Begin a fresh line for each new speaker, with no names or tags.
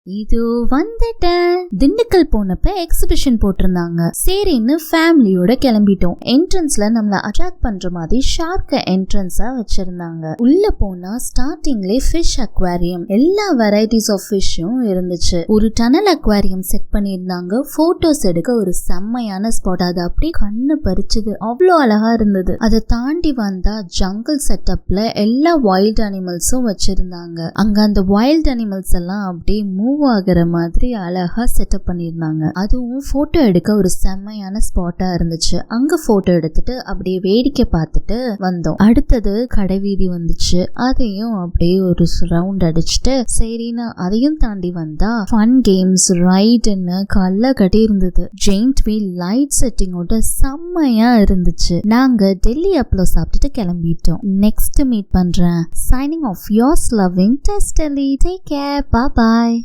இது வந்துட்டேன். திண்டுக்கல் போனப்ப எக்ஸிபிஷன் போட்டிருந்தாங்க. சரின்னு ஃபேமிலியோட கிளம்பிட்டோம். என்ட்ரன்ஸ்ல நம்மள அட்ராக்ட் பண்ற மாதிரி ஷார்க்க என்ட்ரன்ஸா வச்சிருந்தாங்க. உள்ள போனா ஸ்டார்டிங்லே ஃபிஷ் அக்வாரியம், எல்லா வெரைட்டிஸ் ஆஃப் ஃபிஷ்ஷும் இருந்துச்சு. ஒரு டனல் அக்வாரியம் செட் பண்ணியிருந்தாங்க. போட்டோஸ் எடுக்க ஒரு செம்மையான ஸ்பாட். அது அப்படியே கண்ணு பறிச்சது, அவ்வளோ அழகா இருந்தது. அதை தாண்டி வந்தா ஜங்கிள் செட்டப்ல எல்லா வைல்ட் அனிமல்ஸும் வச்சிருந்தாங்க. அங்க அந்த வைல்ட் அனிமல்ஸ் எல்லாம் அப்படியே மூவ் ஆகிற மாதிரி அழகா செட்டப் பண்ணியிருந்தாங்க. அதுவும் போட்டோ எடுக்க ஒரு செம்மையான ஸ்பாட்டா இருந்துச்சு. அங்க போட்டோ எடுத்துட்டு அப்படியே வேடிக்கை பார்த்துட்டு வந்தோம். அடுத்தது கடைவீதி வந்துச்சு. அதையும் அப்படியே ஒரு ரவுண்ட் அடிச்சுட்டு சரின்னு அதையும் தாண்டி வந்தா ஃபன் கேம்ஸ் ரைடுன்னு கல்ல கட்டி இருந்தது. ஜெயிண்ட் வீல் லைட் செட்டிங்கோட செம்மையா இருந்துச்சு. நாங்க டெல்லி அப்பளோ சாப்பிட்டுட்டு கிளம்பிட்டோம். நெக்ஸ்ட் மீட் பண்றேன். சைனிங் ஆஃப் யோர்ஸ் லவ்விங் டெஸ்டலி. Take care. பாய்.